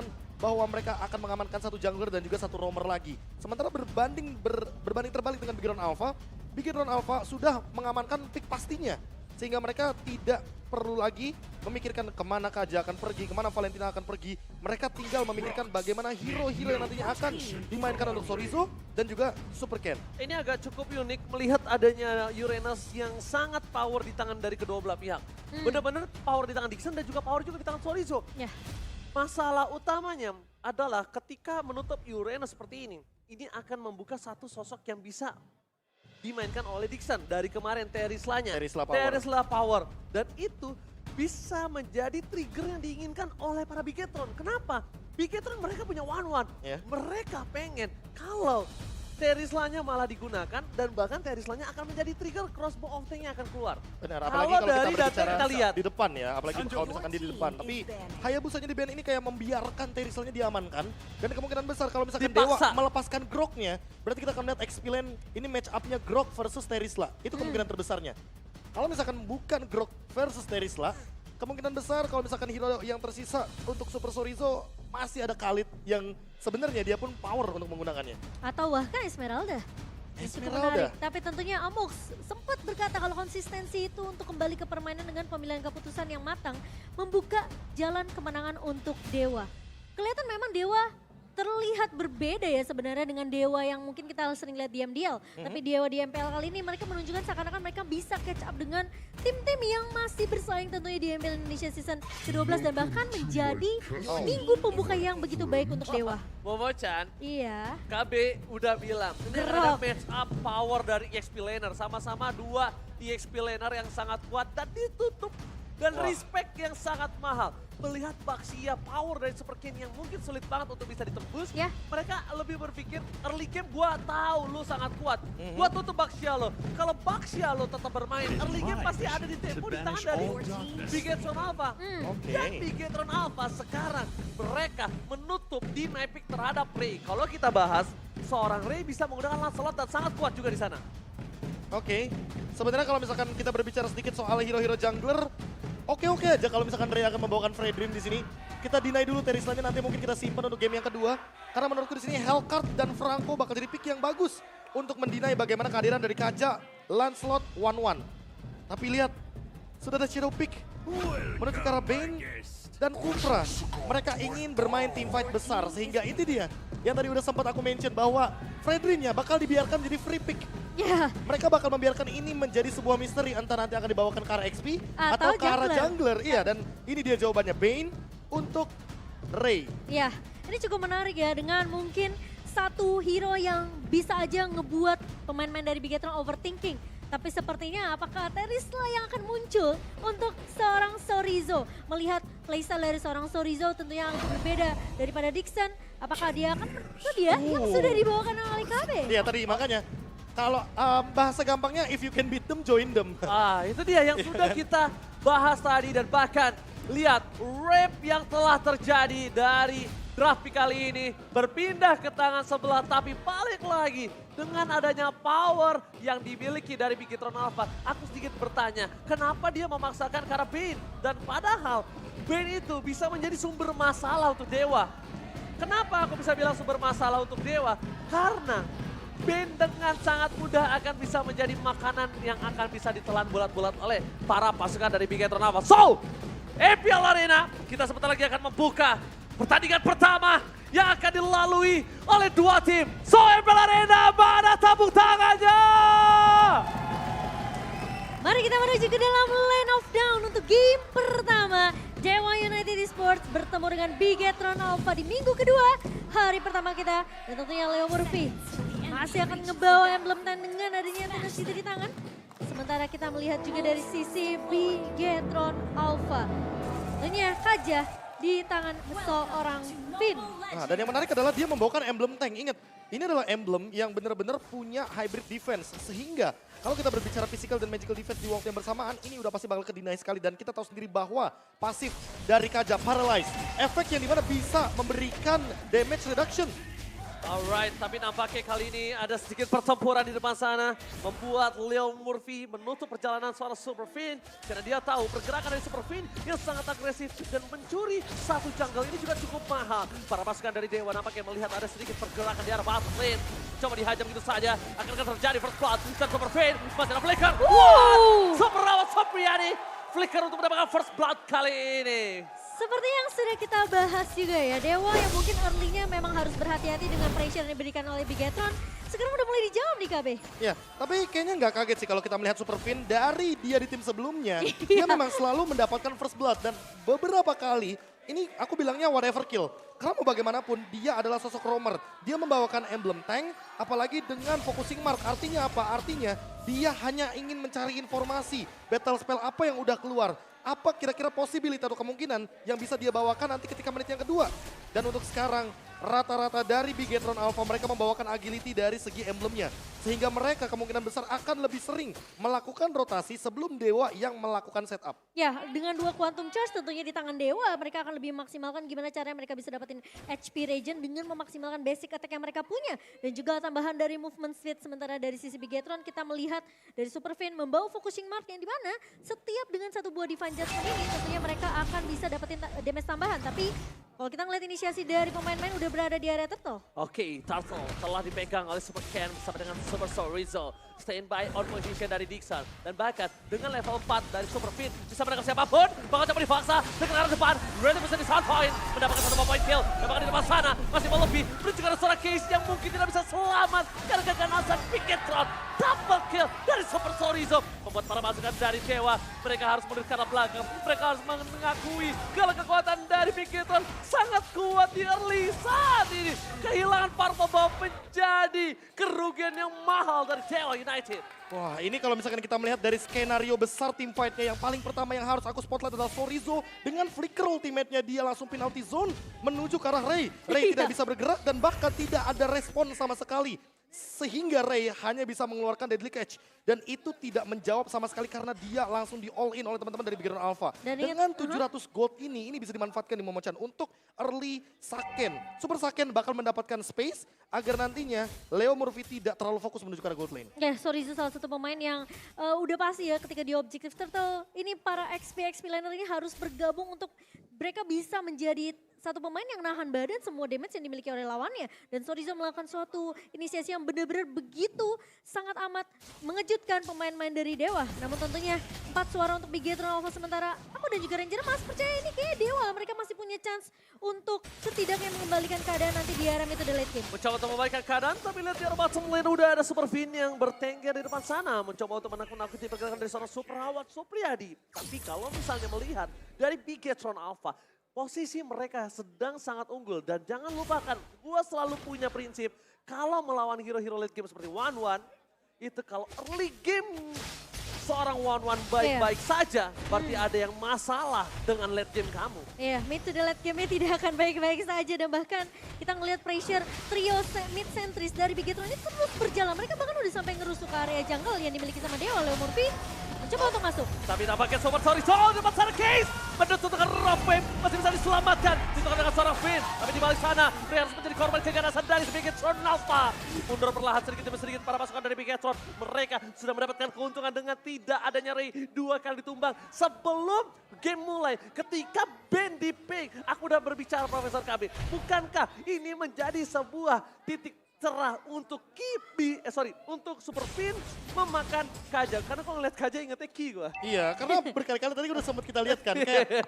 kemungkinan bahwa mereka akan mengamankan satu jungler dan juga satu roamer lagi. Sementara berbanding terbalik dengan Bigetron Alpha sudah mengamankan pick pastinya. Sehingga mereka tidak perlu lagi memikirkan kemana Kaja akan pergi, kemana Valentina akan pergi. Mereka tinggal memikirkan bagaimana hero-hero yang nantinya akan dimainkan untuk Sorizo dan juga Super Ken. Ini agak cukup unik melihat adanya Uranus yang sangat power di tangan dari kedua belah pihak. Benar-benar power di tangan Dixon dan juga power juga di tangan Sorizo. Ya. Masalah utamanya adalah ketika menutup Uranus seperti ini akan membuka satu sosok yang bisa dimainkan oleh Dixon dari kemarin Terisla-nya. Terisla power. Dan itu bisa menjadi trigger yang diinginkan oleh para Bigetron. Kenapa? Bigetron mereka punya one-one. Mereka pengen kalau Terisla-nya malah digunakan dan bahkan Terisla-nya akan menjadi trigger crossbow of tank-nya akan keluar. Benar, apalagi kalau kita berbicara kita lihat di depan ya, apalagi kalau misalkan di depan. Tapi Hayabusanya di ban ini kayak membiarkan Terisla-nya diamankan. Dan kemungkinan besar kalau misalkan Dewa melepaskan Groknya, berarti kita akan lihat XP-Lane ini match up-nya Grok versus Terisla. Itu kemungkinan terbesarnya. Kalau misalkan bukan Grok versus Terisla, kemungkinan besar kalau misalkan hero yang tersisa untuk Super Sorizo masih ada Khalid yang sebenarnya dia pun power untuk menggunakannya. Atau bahkan Esmeralda. Cukup menarik. Tapi tentunya Amux sempat berkata kalau konsistensi itu untuk kembali ke permainan dengan pemilihan keputusan yang matang membuka jalan kemenangan untuk Dewa. Kelihatan memang Dewa terlihat berbeda ya sebenarnya dengan Dewa yang mungkin kita sering lihat di MDL. Tapi Dewa di MPL kali ini mereka menunjukkan seakan-akan mereka bisa catch up dengan tim-tim yang masih bersaing tentunya di MPL Indonesia season ke-12 dan bahkan menjadi minggu pembuka yang begitu baik untuk Dewa. Momo-chan, Iya. KB udah bilang, ini ada match up power dari EXP laner. Sama-sama dua EXP laner yang sangat kuat dan ditutup. Dan respect yang sangat mahal. Melihat Baxia power dari Super Ken yang mungkin sulit banget untuk bisa ditembus. Mereka lebih berpikir early game gua tahu lu sangat kuat. Gua tutup Baxia lo. Kalau Baxia lo tetap bermain, early game pasti ada di tempo di tangan dari Bigetron Alpha. Dan Bigetron Alpha sekarang mereka menutup di Mypic terhadap Ray. Kalau kita bahas, seorang Ray bisa menggunakan Lancelot dan sangat kuat juga di sana. Oke, sebenarnya kalau misalkan kita berbicara sedikit soal hero-hero jungler, oke aja kalau misalkan Ray akan membawakan Fredrin di sini. Kita deny dulu Terisla-nya, nanti mungkin kita simpan untuk game yang kedua. Karena menurutku di sini Hellcard dan Franco bakal jadi pick yang bagus untuk mendinai bagaimana kehadiran dari Kaja, Lancelot, 1-1. Tapi lihat, sudah ada shadow pick menuju ke arah Bane dan Kufra. Mereka ingin bermain team fight besar, sehingga itu dia yang tadi udah sempat aku mention bahwa Fredrin-nya bakal dibiarkan jadi free pick. Mereka bakal membiarkan ini menjadi sebuah misteri antara nanti akan dibawakan ke arah XP atau ke arah jungler. Iya, dan ini dia jawabannya, Bane untuk Ray. Ya, ini cukup menarik ya dengan mungkin satu hero yang bisa aja ngebuat pemain-pemain dari Bigetron overthinking. Tapi sepertinya apakah Terisla yang akan muncul untuk seorang Sorizo? Melihat playstyle dari seorang Sorizo tentunya agak berbeda daripada Dixon. Apakah dia akan yang sudah dibawakan oleh KB? Iya tadi makanya. Kalau bahasa gampangnya, if you can beat them, join them. Itu dia yang sudah kita bahas tadi dan bahkan lihat rap yang telah terjadi dari draft pick kali ini berpindah ke tangan sebelah tapi balik lagi dengan adanya power yang dimiliki dari Bigetron Alpha. Aku sedikit bertanya, kenapa dia memaksakan ke arah Bane? Dan padahal Bane itu bisa menjadi sumber masalah untuk Dewa. Kenapa aku bisa bilang sumber masalah untuk Dewa? Karena Bane dengan sangat mudah akan bisa menjadi makanan yang akan bisa ditelan bulat-bulat oleh para pasukan dari Bigetron Alpha. So, MPL Arena kita sebentar lagi akan membuka pertandingan pertama yang akan dilalui oleh dua tim. So, MPL Arena mana tepuk tangannya? Mari kita menuju ke dalam Lane of Down untuk game pertama. Dewa United Esports bertemu dengan Bigetron Alpha di minggu kedua. Hari pertama kita dan tentunya Leo Murphy masih akan ngebawa emblem tan dengan adanya tendensi di tangan. Sementara kita melihat juga dari sisi Bigetron Alpha. Tentunya Kaja di tangan seorang Finn. Nah, dan yang menarik adalah dia membawakan emblem tank. Ingat, ini adalah emblem yang benar-benar punya hybrid defense. Sehingga kalau kita berbicara physical dan magical defense di waktu yang bersamaan, ini udah pasti bakal kedinai sekali. Dan kita tahu sendiri bahwa pasif dari Kaja, Paralyze, efek yang dimana bisa memberikan damage reduction Alright, tapi nampaknya kali ini ada sedikit pertempuran di depan sana. Membuat Leo Murphy menutup perjalanan seorang Super Fiend. Karena dia tahu pergerakan dari Super Fiend yang sangat agresif dan mencuri satu jungle ini juga cukup mahal. Para pasukan dari Dewa nampaknya melihat ada sedikit pergerakan di arah bot lane. Coba dihajam gitu saja, akan terjadi first blood. Dan Super Fiend masih ada flicker. Wow! Super Rawat Sopriani. Flicker untuk mendapatkan first blood kali ini. Seperti yang sudah kita bahas juga ya, Dewa yang mungkin early-nya memang harus berhati-hati dengan pressure yang diberikan oleh Bigetron. Sekarang udah mulai dijawab nih KB. Ya, tapi kayaknya nggak kaget sih kalau kita melihat Super Fiend dari dia di tim sebelumnya. Dia memang selalu mendapatkan first blood dan beberapa kali ini aku bilangnya whatever kill. Karena mau bagaimanapun dia adalah sosok roamer. Dia membawakan emblem tank apalagi dengan focusing mark. Artinya apa? Artinya dia hanya ingin mencari informasi battle spell apa yang udah keluar. Apa kira-kira possibility atau kemungkinan yang bisa dia bawakan nanti ketika menit yang kedua. Dan untuk sekarang rata-rata dari Bigetron Alpha mereka membawakan agility dari segi emblemnya. Sehingga mereka kemungkinan besar akan lebih sering melakukan rotasi sebelum Dewa yang melakukan setup. Ya, dengan 2 Quantum Charge tentunya di tangan Dewa, mereka akan lebih memaksimalkan gimana caranya mereka bisa dapetin HP regen dengan memaksimalkan basic attack yang mereka punya. Dan juga tambahan dari movement speed, sementara dari sisi Bigetron kita melihat dari Super Fiend membawa focusing mark yang dimana setiap dengan satu buah Divine Judgment ini tentunya mereka akan bisa dapetin damage tambahan. Tapi kalau kita ngeliat inisiasi dari pemain-pemain udah berada di area turtle. Oke, Turtle telah dipegang oleh Super Ken bersama dengan Super Sorizo. Standby on position dari Dixon. Dan bahkan dengan level 4 dari Super Fiend bisa menangkap siapapun. Bakal coba dipaksa ke arah depan. Ready bisa di sound point. Mendapatkan 1 point kill. Dan bahkan di depan sana masih mau lebih. Menuju ke arah seorang Case yang mungkin tidak bisa selamat. Karena keganasan Bigetron. Double kill dari Super Sorizo. Membuat para pasukan dari Dewa. Mereka harus mundur ke arah belakang. Mereka harus mengakui kalau kekuatan dari Bigetron sangat kuat di early saat ini. Kehilangan para pembawa menjadi kerugian yang mahal dari Dewa United. Wah, ini kalau misalkan kita melihat dari skenario besar tim fight-nya yang paling pertama yang harus aku spotlight adalah Sorizo dengan flicker ultimate-nya dia langsung penalty zone menuju ke arah Ray. Ray tidak bisa bergerak dan bahkan tidak ada respon sama sekali. Sehingga Ray hanya bisa mengeluarkan Deadly Catch. Dan itu tidak menjawab sama sekali karena dia langsung di all in oleh teman-teman dari Bigetron Alpha. Dan dengan 700 gold ini bisa dimanfaatkan di Momochan untuk early Saken. Super Saken bakal mendapatkan space agar nantinya Leo Murphy tidak terlalu fokus menuju ke arah gold lane. Ya, Sorizo salah satu pemain yang udah pasti ya ketika di Objective Turtle. Ini para XP laner ini harus bergabung untuk mereka bisa menjadi satu pemain yang nahan badan semua damage yang dimiliki oleh lawannya. Dan Sorizo melakukan suatu inisiasi yang benar-benar begitu sangat amat mengejutkan pemain-pemain dari Dewa. Namun tentunya 4 suara untuk Bigetron Alpha sementara aku dan juga Ranger Mas percaya ini kayak Dewa. Mereka masih punya chance untuk setidaknya mengembalikan keadaan nanti di area itu the late game. Mencoba untuk membaikkan keadaan, tapi lihat di arah bottom lane udah ada Super Fiend yang bertengger di depan sana. Mencoba untuk menakut-nakuti pergerakan dari seorang Super Rawat Supriyadi. Tapi kalau misalnya melihat dari Bigetron Alpha, posisi mereka sedang sangat unggul. Dan jangan lupakan, gue selalu punya prinsip, kalau melawan hero-hero late game seperti One-One, itu kalau early game seorang One-One baik-baik saja, berarti ada yang masalah dengan late game kamu. Iya, mid to the late game-nya tidak akan baik-baik saja. Dan bahkan kita ngelihat pressure trio mid sentris dari Bigetron ini terus berjalan. Mereka bahkan udah sampai ngerusuk ke area jungle yang dimiliki sama Dewa. Leo Murphy mencoba untuk masuk. Tapi nampaknya Super Sorizo depan sana Case. Menutup dengan rock wave, masih bisa diselamatkan. Ditutup dengan seorang Fiend. Tapi di balik sana, Ray harus menjadi korban keganasan dari Bigetron Alpha. Mundur perlahan sedikit demi sedikit para pasukan dari Bigetron. Mereka sudah mendapatkan keuntungan dengan tidak adanya Ray 2 kali ditumbang. Sebelum game mulai, ketika Ben di pick, aku udah berbicara Profesor KB. Bukankah ini menjadi sebuah titik cerah untuk untuk Super Fiend memakan Kaja. Karena kalau ngeliat Kaja ingetnya Ki gue. Iya, karena berkali-kali tadi udah sempat kita lihat kan. Kayak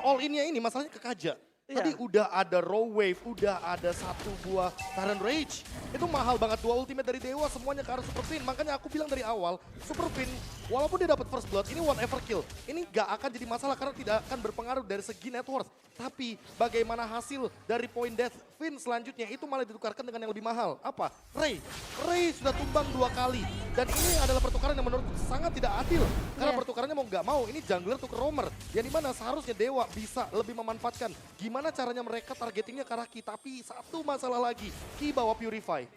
all in-nya ini masalahnya ke Kaja. Tadi udah ada Raw Wave, udah ada 1 buah Tyrant Rage. Itu mahal banget, 2 ultimate dari Dewa semuanya ke arah Super Fiend. Makanya aku bilang dari awal, Super Fiend walaupun dia dapat first blood, ini one ever kill. Ini gak akan jadi masalah karena tidak akan berpengaruh dari segi net worth. Tapi bagaimana hasil dari point death Fiend selanjutnya itu malah ditukarkan dengan yang lebih mahal. Apa? Ray. Ray sudah tumbang 2 kali. Dan ini adalah pertukaran yang menurutku sangat tidak adil. Karena pertukarannya mau gak mau, ini jungler tuh ke roamer. Yang dimana seharusnya Dewa bisa lebih memanfaatkan gimana caranya mereka targetingnya ke arah Ki. Tapi satu masalah lagi, Ki bawa Purify.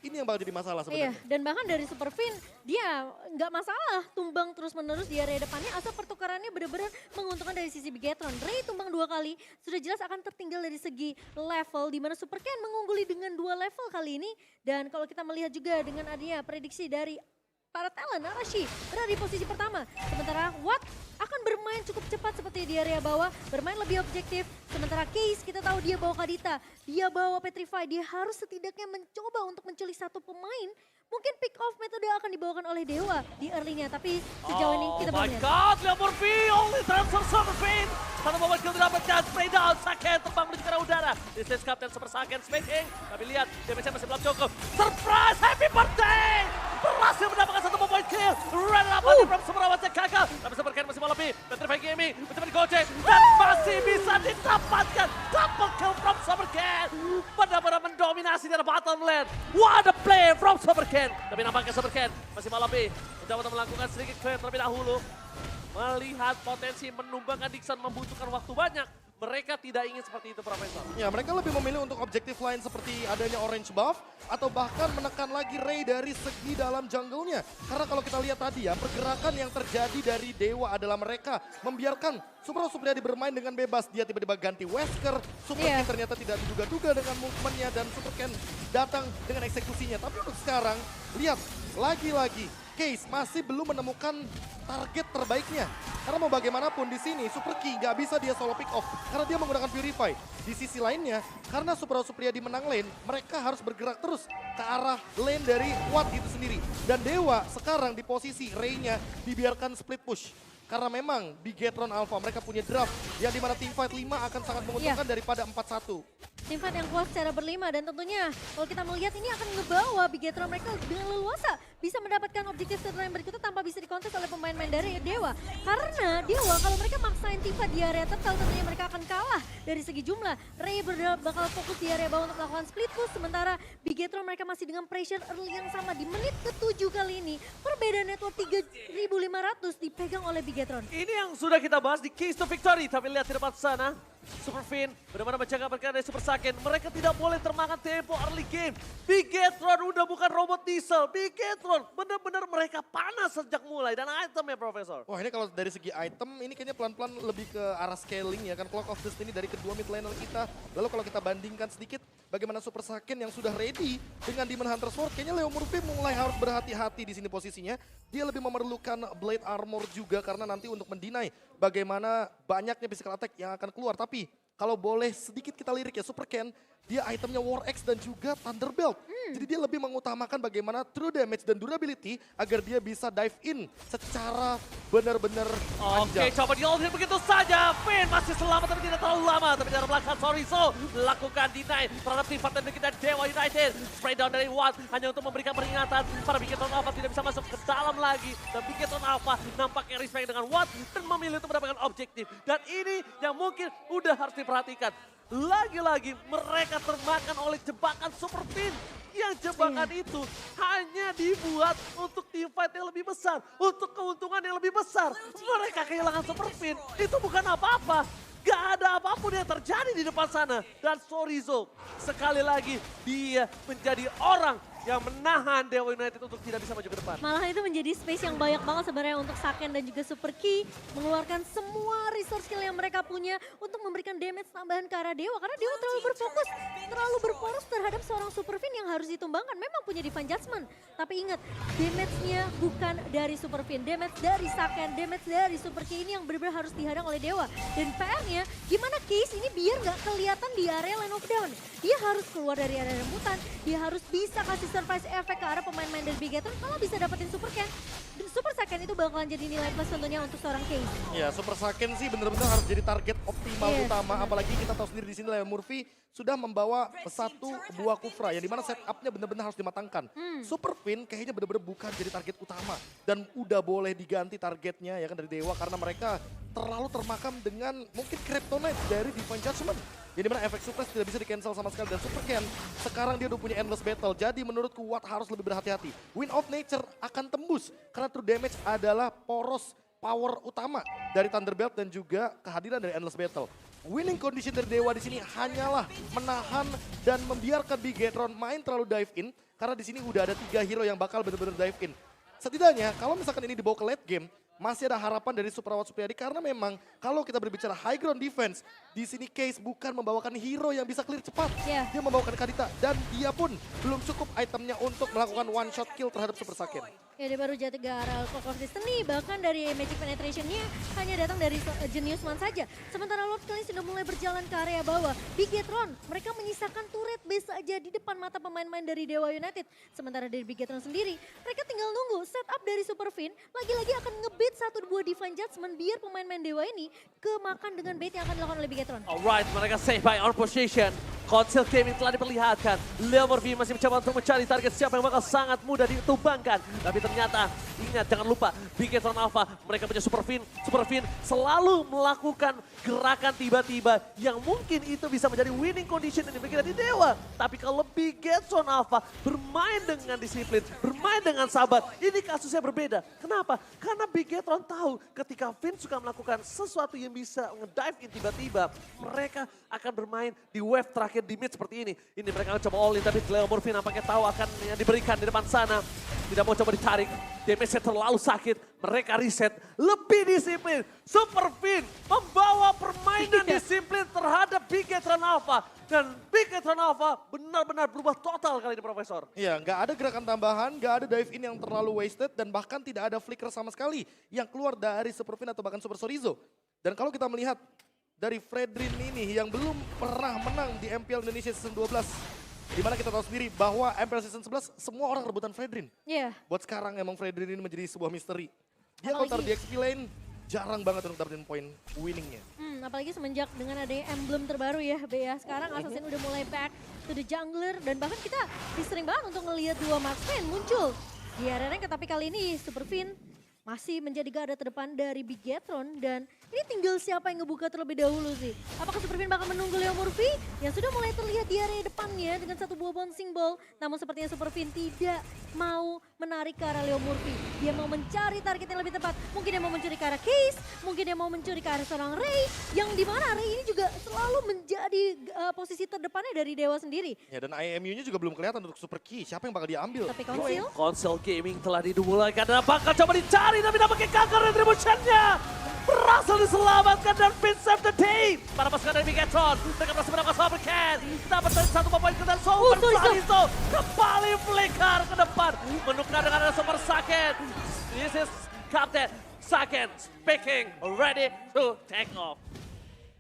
Ini yang bakal jadi masalah Iya, sebenarnya. dan bahkan dari Super Fin, dia nggak masalah tumbang terus-menerus di area depannya asal pertukarannya benar-benar menguntungkan dari sisi Bigetron. Ray tumbang 2 kali, sudah jelas akan tertinggal dari segi level, di mana Super Ken mengungguli dengan 2 level kali ini. Dan kalau kita melihat juga dengan adanya prediksi dari para talent, Arashi berada di posisi pertama. Sementara Watt akan bermain cukup cepat seperti di area bawah, bermain lebih objektif. Sementara Case kita tahu dia bawa Kadita, dia bawa Petrify, dia harus setidaknya mencoba untuk menculik satu pemain. Mungkin pick off metode akan dibawakan oleh Dewa di early-nya, tapi sejauh ini kita Oh belum my lihat. god, lihat Murphy, only transfer Super Fin. Satu momen kill didapatkan, spray down, Saken terbang menuju ke arah udara. This is Captain Super Saken smashing, tapi lihat damage-nya masih belum cukup. Surprise, happy birthday! Berhasil mendapatkan satu point kill. Run up lagi from Semerawatnya gagal, tapi Super Ken masih mau lebih. Petrify Gaming, mencoba digocek, dan masih bisa didapatkan. Double kill from Super Ken. Benar-benar mendominasi dari bottom lane. What a play from Super Ken. Tapi nampaknya Super Ken masih mau lebih. Mencoba untuk melakukan sedikit clear terlebih dahulu. Melihat potensi menumbangkan Dixon membutuhkan waktu banyak. Mereka tidak ingin seperti itu, Profesor. Ya, mereka lebih memilih untuk objektif lain seperti adanya orange buff atau bahkan menekan lagi Ray dari segi dalam jungle-nya. Karena kalau kita lihat tadi ya, pergerakan yang terjadi dari Dewa adalah mereka membiarkan Supriyadi bermain dengan bebas. Dia tiba-tiba ganti Wesker, Super Ken ternyata tidak diduga-duga dengan movementnya dan Super Ken datang dengan eksekusinya. Tapi untuk sekarang, lihat lagi-lagi Case masih belum menemukan target terbaiknya. Karena mau bagaimanapun di sini Super Key nggak bisa dia solo pick off karena dia menggunakan Purify. Di sisi lainnya, karena Supriyadi menang lane, mereka harus bergerak terus ke arah lane dari Watt itu sendiri. Dan Dewa sekarang di posisi Ray-nya dibiarkan split push. Karena memang Bigetron Alpha mereka punya draft yang dimana teamfight 5 akan sangat menguntungkan daripada 4-1. Teamfight yang kuat secara berlima dan tentunya kalau kita melihat ini akan ngebawa Bigetron mereka dengan leluasa bisa mendapatkan objektif setelah yang berikutnya tanpa bisa dikontes oleh pemain-pemain dari Dewa. Karena Dewa kalau mereka maksain teamfight di area turtle tentunya mereka akan kalah dari segi jumlah. Ray bakal fokus di area bawah untuk melakukan split push sementara Bigetron mereka masih dengan pressure early yang sama di menit ke-7 kali ini. Perbedaan network 3.500 dipegang oleh Bigetron. Ini yang sudah kita bahas di Keys to Victory. Tapi lihat di depan sana, Super Fin benar-benar menjaga pergerakan dari Super Saken. Mereka tidak boleh termakan tempo early game. Bigetron udah bukan robot diesel. Bigetron benar-benar mereka panas sejak mulai. Dan itemnya, Profesor. Wah, ini kalau dari segi item ini kayaknya pelan-pelan lebih ke arah scaling ya kan. Clock of Destiny dari kedua mid laner kita. Lalu kalau kita bandingkan sedikit bagaimana Super Saken yang sudah ready dengan Demon Hunter Sword, kayaknya Leo Murphy mulai harus berhati-hati di sini posisinya. Dia lebih memerlukan Blade Armor juga karena nanti untuk mendinai bagaimana banyaknya physical attack yang akan keluar. Tapi kalau boleh sedikit kita lirik ya, Super Ken dia itemnya War Axe dan juga Thunderbelt. Jadi dia lebih mengutamakan bagaimana true damage dan durability agar dia bisa dive in secara benar-benar Oke, panjang. coba di hold begitu saja. Fin masih selamat tapi tidak terlalu lama. Tapi dari belakang Sorizo lakukan deny terhadap tim Fatan kita Dewa United. Spray down dari Watt hanya untuk memberikan peringatan. Para Bigetron Alpha tidak bisa masuk ke dalam lagi. Dan Bigetron Alpha nampaknya respect dengan Watt dan memilih untuk mendapatkan objektif. Dan ini yang mungkin udah harus diperhatikan. Lagi-lagi mereka termakan oleh jebakan Super Fin. Yang jebakan itu hanya dibuat untuk teamfight yang lebih besar. Untuk keuntungan yang lebih besar. Mereka kehilangan Super Fin. Itu bukan apa-apa. Gak ada apapun yang terjadi di depan sana. Dan Sorizo sekali lagi dia menjadi orang yang menahan Dewa United untuk tidak bisa maju ke depan. Malah itu menjadi space yang banyak banget sebenarnya untuk Saken dan juga Super Key mengeluarkan semua resource skill yang mereka punya untuk memberikan damage tambahan ke arah Dewa. Karena Dewa terlalu berfokus, terlalu berporos terhadap seorang Super Fin yang harus ditumbangkan. Memang punya Divine Judgment, tapi ingat damage-nya bukan dari Super Fin, damage dari Saken, damage dari Super Key ini yang benar-benar harus dihadang oleh Dewa. Dan PR-nya gimana Case ini biar nggak kelihatan di area line of down. Dia harus keluar dari area rebutan, dia harus bisa kasih surprise efek ke arah pemain-pemain dari Bigetron kalau bisa dapetin Super Ken. Super Saken itu bakalan jadi nilai plus tentunya untuk seorang Case. Ya, Super Saken sih benar-benar harus jadi target optimal utama. Apalagi kita tahu sendiri di sini Leo Murphy sudah membawa satu buah Kufra yang dimana setupnya benar-benar harus dimatangkan. Super Fin kayaknya benar-benar bukan jadi target utama dan udah boleh diganti targetnya ya kan dari Dewa karena mereka terlalu termakam dengan mungkin Kryptonite dari Divine Judgment. Jadi mana efek suppress tidak bisa di-cancel sama sekali dan Super Ken sekarang dia udah punya endless battle. Jadi menurutku Watt harus lebih berhati-hati. Wind of Nature akan tembus karena true damage adalah poros power utama dari Thunderbelt dan juga kehadiran dari endless battle. Winning condition dari Dewa di sini hanyalah menahan dan membiarkan Bigetron main terlalu dive in Karena di sini udah ada 3 hero yang bakal bener-bener dive in. Setidaknya kalau misalkan ini dibawa ke late game, masih ada harapan dari Super Award Supriyadi karena memang kalau kita berbicara high ground defense, di sini Case bukan membawakan hero yang bisa clear cepat. Iya. Dia membawakan Kadita dan dia pun belum cukup itemnya untuk melakukan one shot kill terhadap Super Saiyan. Ya dia baru jatuh Garal Clock of Destiny, bahkan dari Magic Penetration-nya hanya datang dari Genius Man saja. Sementara Lord kali sudah mulai berjalan ke area bawah. Bigetron, mereka menyisakan turret base saja di depan mata pemain-pemain dari Dewa United. Sementara dari Bigetron sendiri, mereka tinggal nunggu setup dari Super Fin, lagi-lagi akan ngebait 1-2 Divine Judgment biar pemain-pemain Dewa ini kemakan dengan bait yang akan dilakukan oleh Bigetron. Alright, mereka save by on position. Konsil gaming telah diperlihatkan. Leo Murphy masih mencoba untuk mencari target siapa yang bakal sangat mudah ditumbangkan. Tapi ternyata, ingat jangan lupa, Bigetron Alpha, mereka punya Super Fin. Super Fin selalu melakukan gerakan tiba-tiba yang mungkin itu bisa menjadi winning condition yang dimiliki dari Dewa. Tapi kalau Bigetron Alpha bermain dengan disiplin, bermain dengan sabar, ini kasusnya berbeda. Kenapa? Karena Bigetron tahu ketika Fin suka melakukan sesuatu yang bisa ngedive in tiba-tiba, mereka akan bermain di wave terakhir di mid seperti ini. Ini mereka akan coba all in, tapi Leo Murphy nampaknya tahu akan yang diberikan di depan sana. Tidak mau coba ditarik, damage-nya terlalu sakit. Mereka reset, lebih disiplin. Super Fin membawa permainan disiplin terhadap Bigetron Alpha. Dan Bigetron Alpha benar-benar berubah total kali ini, Profesor. Iya, nggak ada gerakan tambahan, nggak ada dive in yang terlalu wasted, dan bahkan tidak ada flicker sama sekali yang keluar dari Super Fin atau bahkan Super Chorizo. Dan kalau kita melihat dari Fredrin ini yang belum pernah menang di MPL Indonesia Season 12. Dimana kita tahu sendiri bahwa MPL Season 11 semua orang rebutan Fredrin. Iya. Buat sekarang emang Fredrin ini menjadi sebuah misteri. Dia Apalagi- kalau taruh di XP lane, jarang banget untuk dapetin poin winningnya. Apalagi semenjak dengan adanya emblem terbaru ya, Bea. Sekarang Assassin udah mulai back to the jungler dan bahkan kita sering banget untuk ngelihat 2 marksman muncul di area rank. Tapi kali ini Super Fin masih menjadi garda terdepan dari Bigetron dan ini tinggal siapa yang ngebuka terlebih dahulu sih. Apakah Super Fin bakal menunggu Leo Murphy yang sudah mulai terlihat di area depannya dengan 1 buah bouncing ball. Namun sepertinya Super Fin tidak mau menarik ke arah Leo Murphy. Dia mau mencari target yang lebih tepat. Mungkin dia mau mencuri ke arah Case, mungkin dia mau mencuri ke arah seorang Ray. Yang dimana Ray ini juga selalu menjadi posisi terdepannya dari Dewa sendiri. Ya, dan IMU-nya juga belum kelihatan untuk Super Key. Siapa yang bakal diambil? Tapi Konsil, Konsol gaming telah dimulaikan dan bakal coba dicari tapi nampaknya gagal retribution-nya. Berhasil diselamatkan dan Fin save the day. Para pasukan dari Bigetron, mereka berhasil mendapatkan Super Can. Dapat dari 1 poin ke dan Super Saliso kembali flicker ke depan. Menukar dengan ada Super Saiyan. This is Captain Saiyan speaking, ready to take off.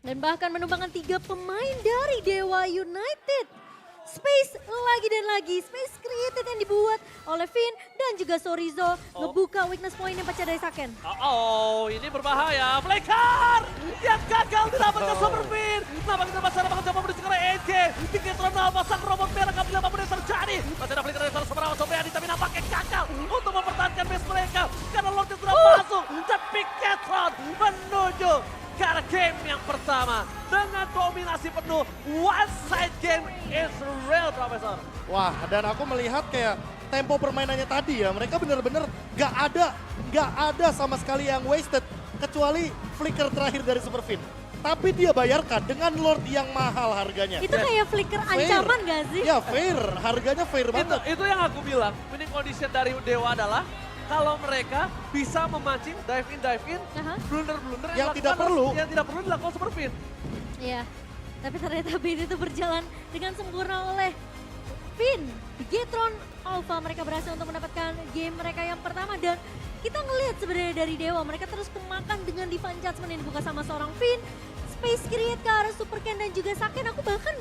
dan bahkan menumbangkan 3 pemain dari Dewa United. Space lagi dan lagi, space created yang dibuat oleh Fin dan juga Chorizo ngebuka weakness point yang pecah dari Saken. Oh, ini berbahaya. Flicker yang gagal didapatkan Super Fin. Nampaknya kita masih bakal coba menuju ke EJ. Bigetron Alpha sang robot merah apabila apapun yang terjadi. Masih ada flicker dari seorang Super Award Supriyadi tapi nampaknya gagal untuk mempertahankan base mereka. Karena Lordnya sudah masuk dan Bigetron menuju ke arah game yang pertama dengan dominasi penuh. One side game is real, Profesor. Wah, dan aku melihat kayak tempo permainannya tadi ya, mereka bener-bener gak ada sama sekali yang wasted, kecuali flicker terakhir dari Super Fin. Tapi dia bayarkan dengan Lord yang mahal harganya. Itu kayak flicker Fair. ancaman gak sih? Ya fair, harganya fair banget. Itu yang aku bilang, winning condition dari Dewa adalah kalau mereka bisa memancing dive in, Aha. blunder-blunder Yang tidak perlu. yang tidak perlu dilakukan Super Fin. Iya, tapi ternyata bait itu berjalan dengan sempurna oleh Fin. Bigetron Alpha mereka berhasil untuk mendapatkan game mereka yang pertama dan kita ngelihat sebenarnya dari Dewa mereka terus kemakan dengan Divine Judgment yang dibuka sama seorang Fin. Space create ke arah Super Ken dan juga Saken, aku bahkan